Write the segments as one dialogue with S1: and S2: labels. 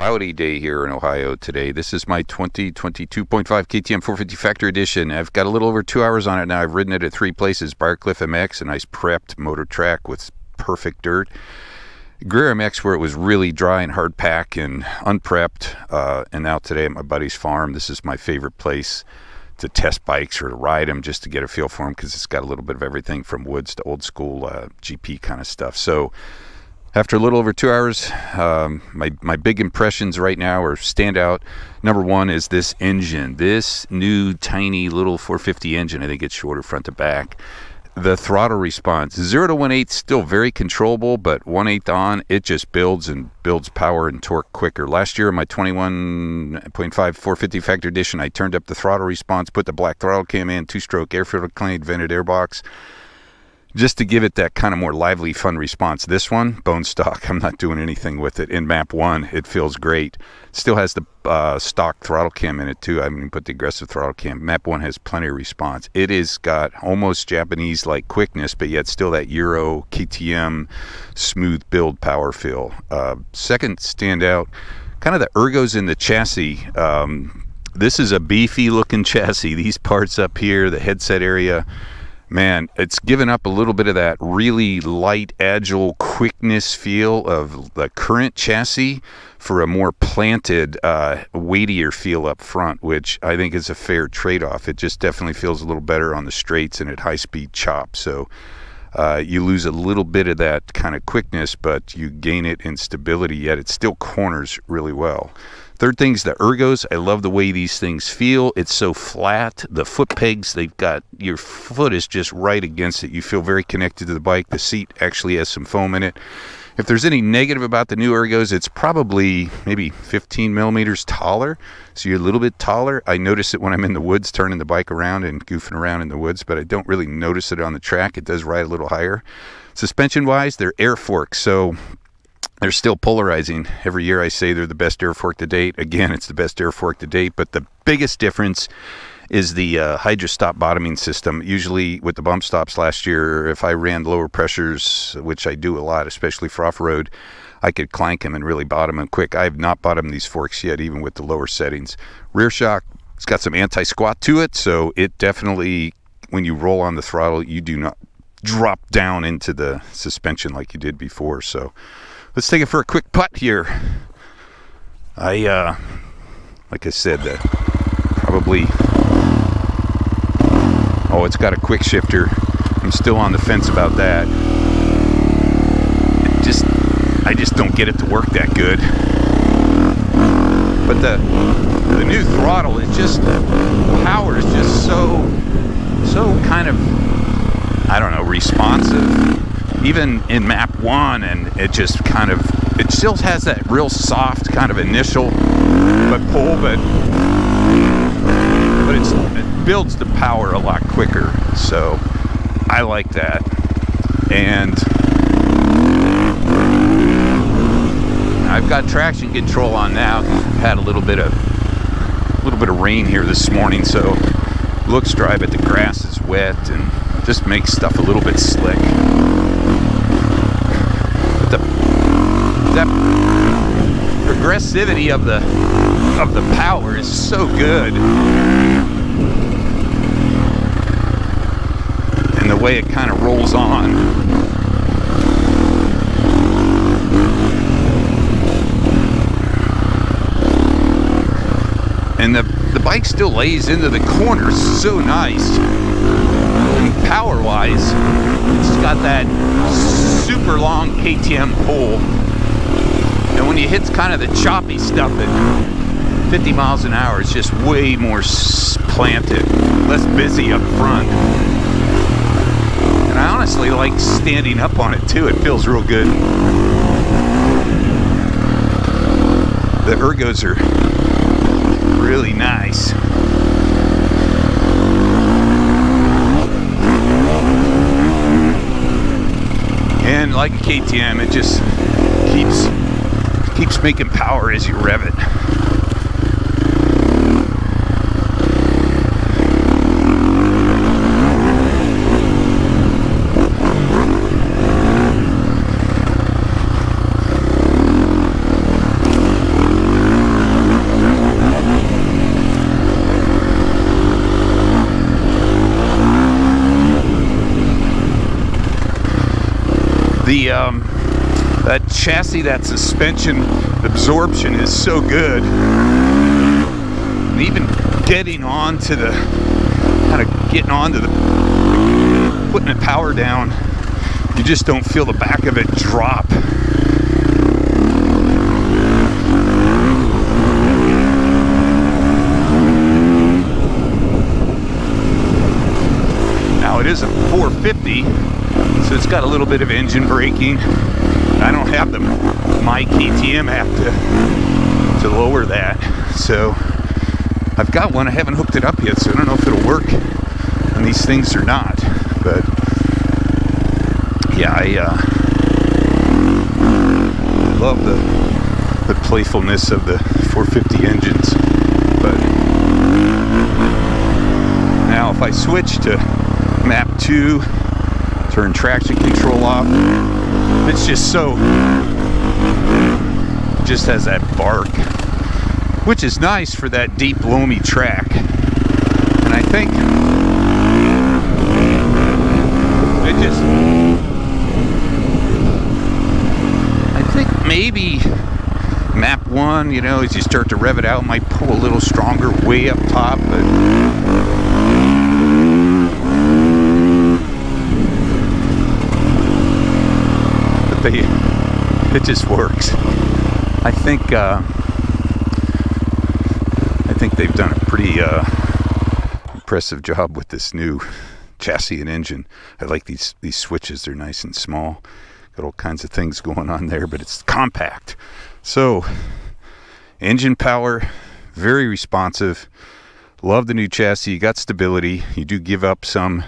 S1: cloudy day here in Ohio today. This is my 2022.5 KTM 450 Factory Edition. I've got a little over 2 hours on it now. I've ridden it at 3 places. Briarlciff MX, a nice prepped motor track with perfect dirt. Grear MX, where it was really dry and hard pack and unprepped. And now today at my buddy's farm. This is my favorite place to test bikes or to ride them, just to get a feel for them, because it's got a little bit of everything from woods to old school GP kind of stuff. So after a little over 2 hours, my big impressions right now are standout. Number one is this engine, this new tiny little 450 engine. I think it's shorter front to back. The throttle response, 0 to 1/8 still very controllable, but 1/8 on, it just builds power and torque quicker. Last year in my 21.5 450 Factory Edition, I turned up the throttle response, put the black throttle cam in, 2-stroke air-filtered clean vented airbox, just to give it that kind of more lively, fun response. This one, bone stock. I'm not doing anything with it. In map 1, it feels great. Still has the stock throttle cam in it too. I haven't even put the aggressive throttle cam. Map 1 has plenty of response. It is got almost Japanese-like quickness, but yet still that Euro KTM smooth build power feel. Second standout, kind of the Ergos in the chassis. This is a beefy looking chassis. These parts up here, the headset area, man, it's given up a little bit of that really light, agile quickness feel of the current chassis for a more planted, weightier feel up front, which I think is a fair trade-off. It just definitely feels a little better on the straights and at high-speed chop. So you lose a little bit of that kind of quickness, but you gain it in stability, yet it still corners really well. Third thing's the Ergos. I love the way these things feel. It's so flat. The foot pegs, they've got, your foot is just right against it. You feel very connected to the bike. The seat actually has some foam in it. If there's any negative about the new Ergos, it's probably maybe 15 millimeters taller. So you're a little bit taller. I notice it when I'm in the woods, turning the bike around and goofing around in the woods, but I don't really notice it on the track. It does ride a little higher. Suspension-wise, they're air forks, so they're still polarizing. Every year I say they're the best air fork to date. Again, it's the best air fork to date, but the biggest difference is the hydro stop bottoming system. Usually with the bump stops last year, if I ran lower pressures, which I do a lot, especially for off-road, I could clank them and really bottom them quick. I have not bottomed these forks yet, even with the lower settings. Rear shock, it's got some anti-squat to it, so it definitely, when you roll on the throttle, you do not drop down into the suspension like you did before. So let's take it for a quick putt here. Like I said, probably, oh, it's got a quick shifter. I'm still on the fence about that. I just don't get it to work that good. But the new throttle is just, power is just so kind of, I don't know, responsive. Even in map 1, and it just kind of, it still has that real soft kind of initial pull, but it builds the power a lot quicker. So I like that. And I've got traction control on now. Had a little bit of rain here this morning, so it looks dry, but the grass is wet and just makes stuff a little bit slick. But that progressivity of the power is so good, and the way it kind of rolls on. And the bike still lays into the corners so nice. And power-wise, it's got that super long KTM pull. And when you hit kind of the choppy stuff at 50 miles an hour, it's just way more planted, less busy up front. And I honestly like standing up on it too. It feels real good. The Ergos are really nice. And like a KTM, it just keeps making power as you rev it. that chassis, that suspension absorption is so good. And even getting onto the, putting the power down, you just don't feel the back of it drop. Now it is a 450, so it's got a little bit of engine braking. I don't have my KTM app to lower that, so I've got one. I haven't hooked it up yet, so I don't know if it'll work on these things or not. But yeah, I love the playfulness of the 450 engines. But now if I switch to map 2, turn traction control off, it's just just has that bark, which is nice for that deep loamy track. And I think maybe map 1, you know, as you start to rev it out, might pull a little stronger way up top, but it just works. I think they've done a pretty impressive job with this new chassis and engine. I like these switches. They're nice and small. Got all kinds of things going on there, but it's compact. So engine power, very responsive. Love the new chassis. You got stability. You do give up some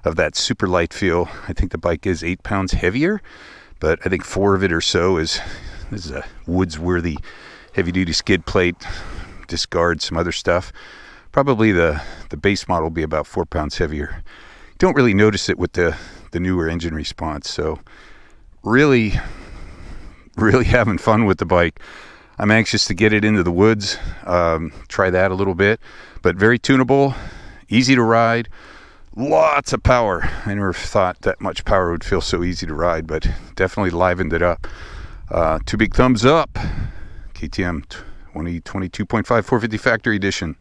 S1: of that super light feel. I think the bike is 8 pounds heavier, but I think 4 of it or so is a Woods-worthy heavy-duty skid plate. Discard some other stuff. Probably the base model will be about 4 pounds heavier. Don't really notice it with the newer engine response. So really having fun with the bike. I'm anxious to get it into the woods, try that a little bit, but very tunable, easy to ride, lots of power. I never thought that much power would feel so easy to ride, but definitely livened it up. 2 big thumbs up. KTM 2022.5 450 Factory Edition.